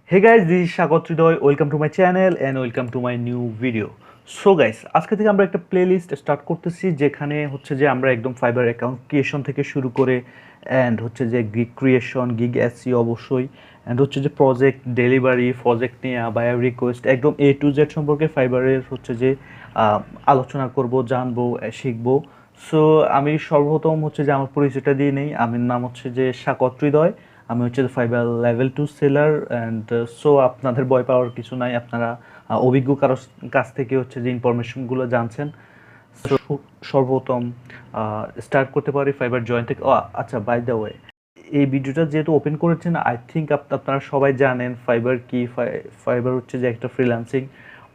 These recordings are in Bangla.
Hey guys, this is Shagot Tridoy. Welcome to my channel and welcome to my new video. So guys, আজকে থেকে আমরা একটা প্লেলিস্ট স্টার্ট করতেছি যেখানে হচ্ছে যে আমরা একদম ফাইবার অ্যাকাউন্ট ক্রিয়েশন থেকে শুরু করে অ্যান্ড হচ্ছে যে গিগ ক্রিয়েশন, গিগ এসইও অবশ্যই, অ্যান্ড হচ্ছে যে প্রজেক্ট ডেলিভারি, প্রজেক্ট নিয়ে বায়ার রিকোয়েস্ট, একদম এ টু জেড সম্পর্কে ফাইবারের হচ্ছে যে আলোচনা করব, জানবো, শিখবো। সো আমি সর্বপ্রথম হচ্ছে যে আমার পরিচয়টা দিয়ে নেই। আমার নাম হচ্ছে যে শাকত হৃদয়। আমি হচ্ছে fibre level 2 seller and so আপনাদের ভয় পাওয়ার কিছু নাই। আপনারা অভিজ্ঞ কারোর কাছ থেকে হচ্ছে যে ইনফরমেশনগুলো জানছেন। সো সর্বপ্রথম স্টার্ট করতে পারি ফাইবার জয়েন থেকে। আচ্ছা, বাই দ্য ওয়ে, এই ভিডিওটা যেহেতু ওপেন করেছেন, আই থিঙ্ক আপনারা সবাই জানেন ফাইবার কি। ফাইবার হচ্ছে যে একটা ফ্রিল্যান্সিং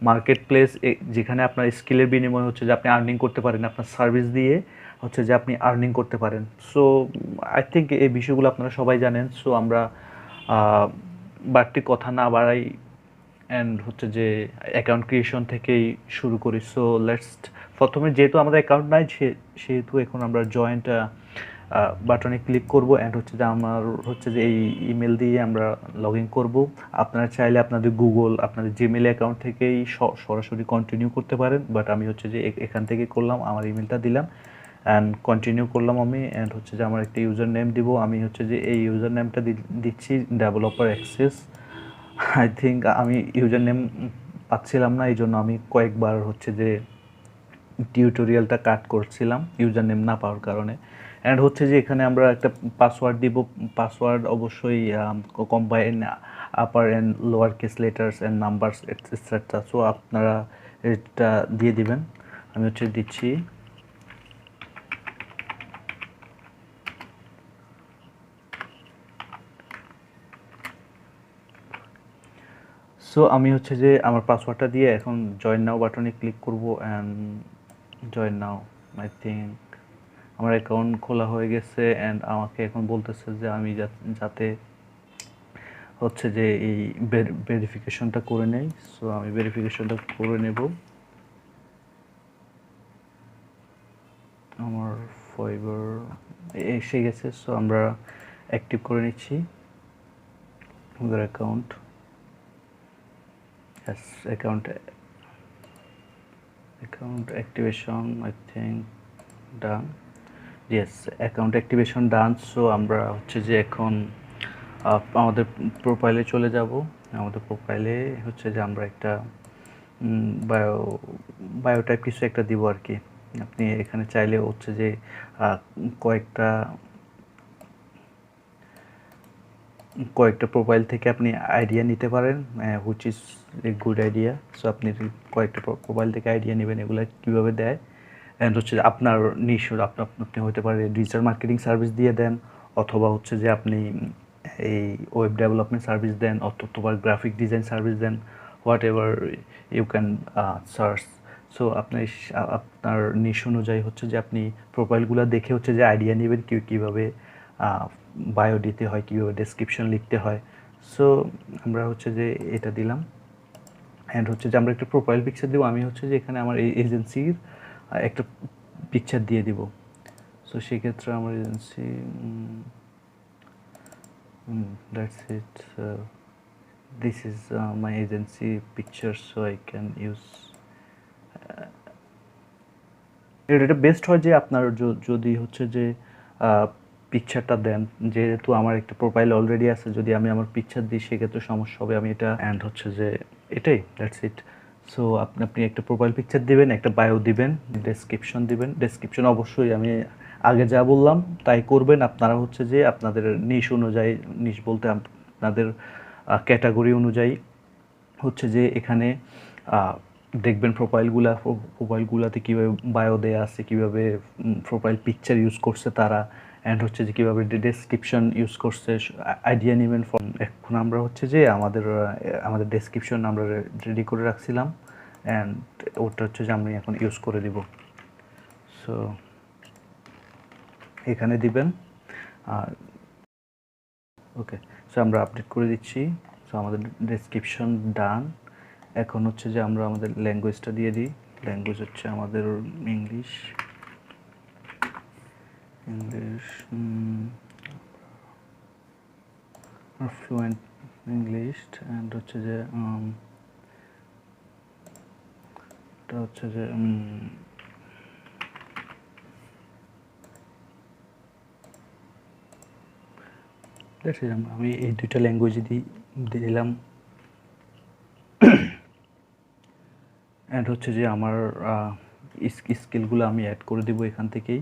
মার্কেট প্লেস, যেখানে আপনার স্কিলের বিনিময়ে হচ্ছে যে আপনি আর্নিং করতে পারেন, আপনার সার্ভিস দিয়ে হচ্ছে যে আপনি আর্নিং করতে পারেন। সো আই থিঙ্ক এই বিষয়গুলো আপনারা সবাই জানেন। সো আমরা বাড়তি কথা না বাড়াই অ্যান্ড হচ্ছে যে অ্যাকাউন্ট ক্রিয়েশন থেকেই শুরু করি। সো লেটস, প্রথমে যেহেতু আমাদের অ্যাকাউন্ট নাই সেহেতু এখন আমরা জয়েন্ট বাটনে ক্লিক করব অ্যান্ড হচ্ছে যে আমার হচ্ছে যে এই ইমেল দিয়ে আমরা লগ ইন করবো। আপনারা চাইলে আপনাদের গুগল, আপনাদের জিমেল অ্যাকাউন্ট থেকেই সরাসরি কন্টিনিউ করতে পারেন, বাট আমি হচ্ছে যে এখান থেকে করলাম, আমার ইমেলটা দিলাম অ্যান্ড কন্টিনিউ করলাম আমি। অ্যান্ড হচ্ছে যে আমার একটা ইউজার নেম দিব। আমি হচ্ছে যে এই ইউজার নেমটা দিচ্ছি ডেভেলপার অ্যাক্সেস। আই থিঙ্ক আমি ইউজার নেম পাচ্ছিলাম না, এই জন্য আমি কয়েকবার হচ্ছে যে টিউটোরিয়ালটা কাট করছিলাম ইউজার নেম না পাওয়ার কারণে। অ্যান্ড হচ্ছে যে এখানে আমরা একটা পাসওয়ার্ড দিব। পাসওয়ার্ড অবশ্যই combine upper and lower case letters and numbers etcetera. So আপনারা এটা দিয়ে দিবেন। আমি হচ্ছে দিচ্ছি। সো আমি হচ্ছে যে আমার পাসওয়ার্ডটা দিয়ে এখন জয়েন নাও বাটনে ক্লিক করব and join now. I think আমার অ্যাকাউন্ট খোলা হয়ে গেছে অ্যান্ড আমাকে এখন বলতেছে যে আমি যাতে হচ্ছে যে এই ভেরিফিকেশনটা করে নেই। সো আমি ভেরিফিকেশনটা করে নেব। আমার ফাইবার এসে গেছে। সো আমরা অ্যাক্টিভ করে নিচ্ছি আমাদের account. Yes, account activation, I think done. Yes, account activation done. So আমরা হচ্ছে যে এখন আমাদের প্রোফাইলে চলে যাব। আমাদের প্রোফাইলে হচ্ছে যে আমরা একটা বায়োটাইপ কিছু একটা দিব আর কি। আপনি এখানে চাইলে হচ্ছে যে কয়েকটা প্রোফাইল থেকে আপনি আইডিয়া নিতে পারেন, which is a good idea. So আপনি কয়েকটা প্রোফাইল থেকে আইডিয়া নেবেন এগুলো কীভাবে দেয়। অ্যান্ড হচ্ছে যে আপনার আপনি হতে পারে ডিজিটাল মার্কেটিং সার্ভিস দিয়ে দেন, অথবা হচ্ছে যে আপনি এই ওয়েব ডেভেলপমেন্ট সার্ভিস দেন, অথবা গ্রাফিক ডিজাইন সার্ভিস দেন, whatever you can search. So আপনার নিশ অনুযায়ী হচ্ছে যে আপনি প্রোফাইলগুলো দেখে হচ্ছে যে আইডিয়া নেবেন কীভাবে বায়ো দিতে হয়, কীভাবে ডেসক্রিপশন লিখতে হয়। সো আমরা হচ্ছে যে এটা দিলাম অ্যান্ড হচ্ছে যে আমরা একটা প্রোফাইল পিকচার দেবো। আমি হচ্ছে যে এখানে আমার এই এজেন্সির একটা পিকচার দিয়ে দিব। সো সেক্ষেত্রে আমার agency, that's it, this is my agency picture, so I can use. এটা বেস্ট হয় যে আপনার যদি হচ্ছে যে পিকচারটা দেন, যেহেতু আমার একটা প্রোফাইল অলরেডি আছে, যদি আমি আমার পিকচার দিই সেক্ষেত্রে সমস্যা হবে। আমি এটা অ্যান্ড হচ্ছে যে এটাই, দ্যাটস ইট। সো আপনি একটা প্রোফাইল পিকচার দিবেন, একটা বায়ো দিবেন, ডেসক্রিপশন দিবেন। ডেসক্রিপশন অবশ্যই আমি আগে যা বললাম তাই করবেন। আপনারা হচ্ছে যে আপনাদের নিশ অনুযায়ী, নিশ বলতে আপনাদের ক্যাটাগরি অনুযায়ী হচ্ছে যে এখানে দেখবেন প্রোফাইলগুলোতে কীভাবে বায়ো দেয়া আছে, কীভাবে প্রোফাইল পিকচার ইউজ করছে তারা, অ্যান্ড হচ্ছে যে কীভাবে ডেসক্রিপশন ইউজ করছে, আইডিয়া নেবেন। এখন আমরা হচ্ছে যে আমাদের ডেসক্রিপশন আমরা রেডি করে রাখছিলাম অ্যান্ড ওটা হচ্ছে যে আমি এখন ইউজ করে দিব। সো এখানে দিবেন আর ওকে। সো আমরা আপডেট করে দিচ্ছি। সো আমাদের ডেসক্রিপশন ডান। এখন হচ্ছে যে আমরা আমাদের ল্যাঙ্গুয়েজটা দিয়ে দিই। ল্যাঙ্গুয়েজ হচ্ছে আমাদের ইংলিশ। ফ্লুয়েন্ট ইংলিশ অ্যান্ড হচ্ছে যে এটা হচ্ছে যে আমি এই দুইটা ল্যাঙ্গুয়েজে দিলাম অ্যান্ড হচ্ছে যে আমার স্কিলগুলো আমি অ্যাড করে দেবো এখান থেকেই।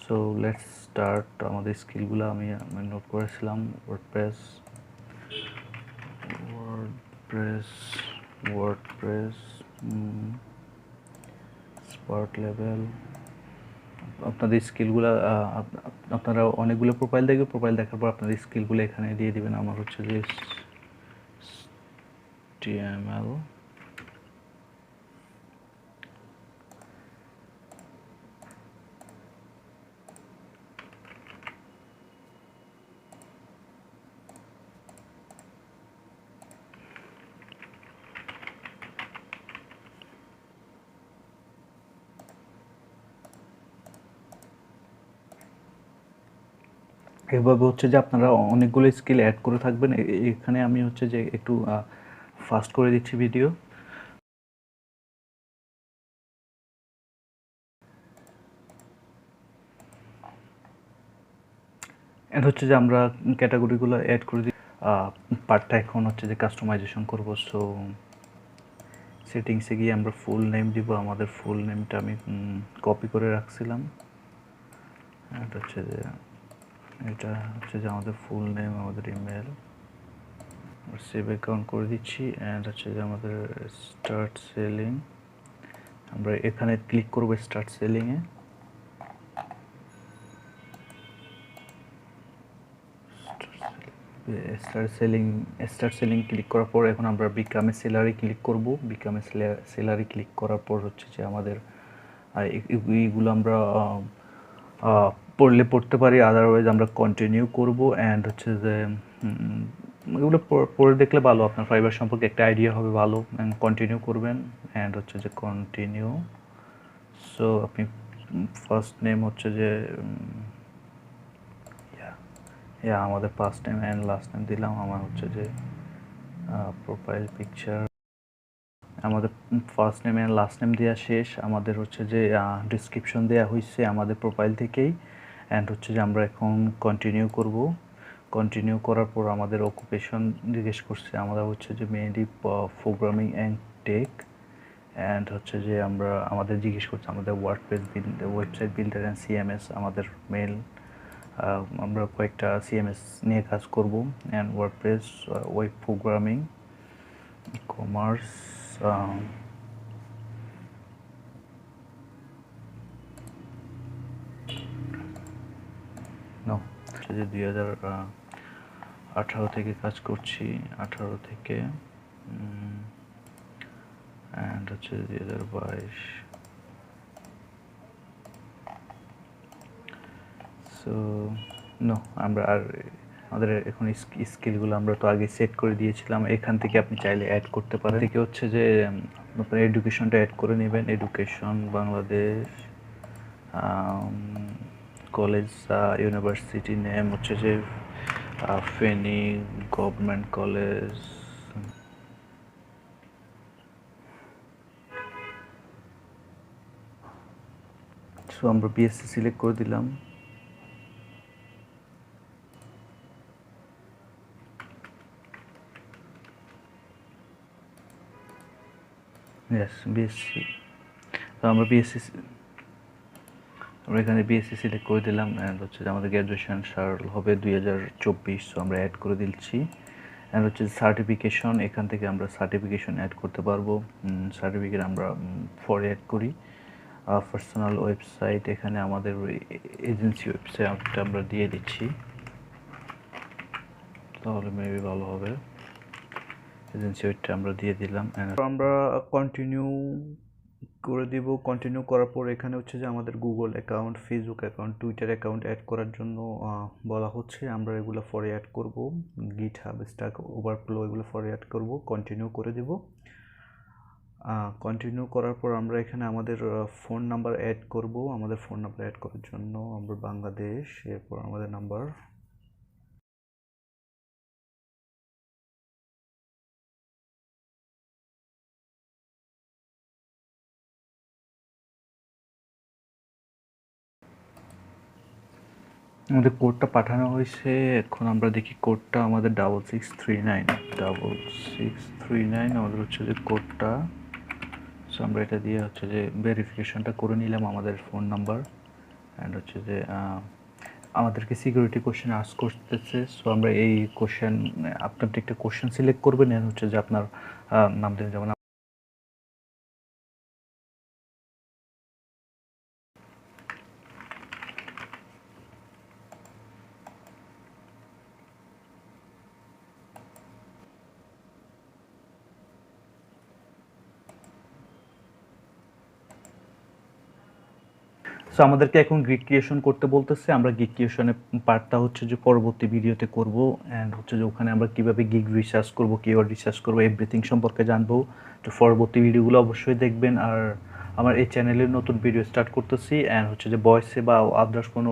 So let's start. আমাদের স্কিলগুলো আমি নোট করেছিলাম ওয়ার্ডপ্রেস ওয়ার্ডপ্রেস ওয়ার্ডপ্রেস স্পার্ট লেভেল। আপনাদের স্কিলগুলো আপনারা অনেকগুলো প্রোফাইল দেখবে, প্রোফাইল দেখার পর আপনাদের স্কিলগুলো এখানে দিয়ে দিবেন। আমার হচ্ছে যে টিএমএল এভাবে হচ্ছে যে আপনারা অনেকগুলো স্কিল অ্যাড করে থাকবেন। এখানে আমি হচ্ছে যে একটু ফাস্ট করে দিচ্ছি ভিডিও। এন্ড হচ্ছে যে আমরা ক্যাটাগরিগুলো অ্যাড করে দিই। পার্টটা এখন হচ্ছে যে কাস্টমাইজেশন করব। সো সেটিংসে গিয়ে আমরা ফুল নেম দিব। আমাদের ফুল নেমটা আমি কপি করে রাখছিলাম। এটা হচ্ছে যে আমাদের ফুল নেম, আমাদের ইমেল, সেভ অ্যাকাউন্ট করে দিচ্ছি। অ্যান্ড হচ্ছে যে আমাদের স্টার্ট সেলিং, আমরা এখানে ক্লিক করবো স্টার্ট সেলিংয়ে। স্টার্ট সেলিং ক্লিক করার পর এখন আমরা বিকাম এ সেলারি ক্লিক করব। বিকাম এ সেলারি ক্লিক করার পর হচ্ছে যে আমাদের এইগুলো আমরা পড়লে পড়তে পারি, আদারওয়াইজ আমরা কন্টিনিউ করব। অ্যান্ড হচ্ছে যে এগুলো পড়ে দেখলে ভালো, আপনার ফাইবার সম্পর্কে একটা আইডিয়া হবে ভালো। অ্যান্ড কন্টিনিউ করবেন। অ্যান্ড হচ্ছে যে কন্টিনিউ। সো আপনি ফার্স্ট নেম হচ্ছে যে আমাদের first name and last name দিলাম। আমার হচ্ছে যে প্রোফাইল পিকচার, আমাদের first name and last name দেওয়া শেষ। আমাদের হচ্ছে যে ডিসক্রিপশন দেওয়া হয়েছে আমাদের প্রোফাইল থেকেই। অ্যান্ড হচ্ছে যে আমরা এখন কন্টিনিউ করব। কন্টিনিউ করার পর আমাদের অকুপেশন জিজ্ঞেস করছে। আমরা হচ্ছে যে mainly programming and tech. And হচ্ছে যে আমাদের জিজ্ঞেস করছে আমাদের WordPress website builder and CMS আমাদের মেল। আমরা কয়েকটা সিএমএস নিয়ে কাজ করব। And WordPress, web programming, commerce, যে 2018 থেকে কাজ করছি, 18 থেকে অ্যান্ড হচ্ছে 2022। সো আমরা আমাদের এখন স্কিলগুলো আমরা তো আগে সেট করে দিয়েছিলাম। এখান থেকে আপনি চাইলে অ্যাড করতে পারেন। থেকে হচ্ছে যে আপনার এডুকেশনটা অ্যাড করে নেবেন। Education Bangladesh, college, university name হচ্ছে যে ফেনী গভর্নমেন্ট কলেজ। সো আমরা বিএসসি সিলেক্ট করে দিলাম। বিএসসি। তো আমরা এখানে বিএসসি সিলেক্ট করে দিলাম। অ্যান্ড হচ্ছে আমাদের গ্র্যাজুয়েশন সাল হবে 2024। সো আমরা অ্যাড করে দিচ্ছি। অ্যান্ড হচ্ছে সার্টিফিকেশন, এখান থেকে আমরা সার্টিফিকেশন অ্যাড করতে পারবো। সার্টিফিকেট আমরা ফর অ্যাড করি। পার্সোনাল ওয়েবসাইট, এখানে আমাদের এজেন্সি ওয়েবসাইটটা আমরা দিয়ে দিচ্ছি, তাহলে মেবি ভালো হবে। এজেন্সি ওয়েবটা আমরা দিয়ে দিলাম। আমরা কন্টিনিউ করে দিব। কন্টিনিউ করার পর এখানে হচ্ছে যে আমাদের Google account, Facebook account, Twitter account add করার জন্য বলা হচ্ছে। আমরা এগুলো পরে অ্যাড করব। গিটহাব, স্ট্যাক ওভারফ্লো, এগুলো পরে অ্যাড করব। কন্টিনিউ করে দেব। কন্টিনিউ করার পর আমরা এখানে আমাদের ফোন নাম্বার অ্যাড করব। আমাদের ফোন নাম্বার অ্যাড করার জন্য আমরা বাংলাদেশ, এরপর আমাদের নাম্বার আমাদের কোডটা পাঠানো হয়েছে, এখন আমরা দেখি কোডটা আমাদের 6639 6639 আমাদের হচ্ছে যে কোডটা। সো আমরা এটা দিয়ে হচ্ছে যে ভেরিফিকেশনটা করে নিলাম আমাদের ফোন নাম্বার অ্যান্ড হচ্ছে যে আমাদেরকে সিকিউরিটি কোশ্চেন আস্ক করতেছে। সো আমরা এই কোশ্চেন, আপনার একটা কোশ্চেন সিলেক্ট করবেন অ্যান্ড হচ্ছে যে আপনার নাম দেবেন, যেমন সো আমাদেরকে এখন গিগ ক্রিয়েশন করতে বলতেছে। আমরা গিগ ক্রিয়েশনের পার্টটা হচ্ছে যে পরবর্তী ভিডিওতে করব অ্যান্ড হচ্ছে যে ওখানে আমরা কীভাবে গিগ রিসার্চ করব, কিওয়ার্ড রিসার্চ করবো, এভরিথিং সম্পর্কে জানবো। তো পরবর্তী ভিডিওগুলো অবশ্যই দেখবেন। আর আমার এই চ্যানেলের নতুন ভিডিও স্টার্ট করতেছি অ্যান্ড হচ্ছে যে ভয়েসে বা আদার্স কোনো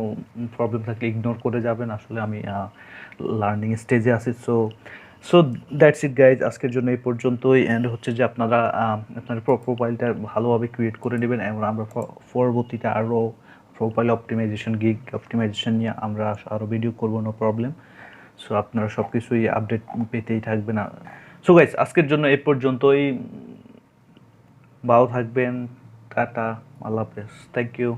প্রবলেম থাকলে ইগনোর করে যাবেন, আসলে আমি লার্নিং স্টেজে আছি। So so that's it guys, আজকের জন্য এই পর্যন্তই। অ্যান্ড হচ্ছে যে আপনারা আপনার প্রোফাইলটা ভালোভাবে ক্রিয়েট করে নেবেন এবং আমরা পরবর্তীতে আরও প্রোফাইল অপটিমাইজেশন, গিগ অপটিমাইজেশন নিয়ে আমরা আরও ভিডিও করবো, নো প্রবলেম। সো আপনারা সব কিছুই আপডেট পেতেই থাকবেন। সো গাইজ, আজকের জন্য এই পর্যন্তই। ভালো থাকবেন, টাটা, আল্লাহ হাফেজ, থ্যাংক ইউ।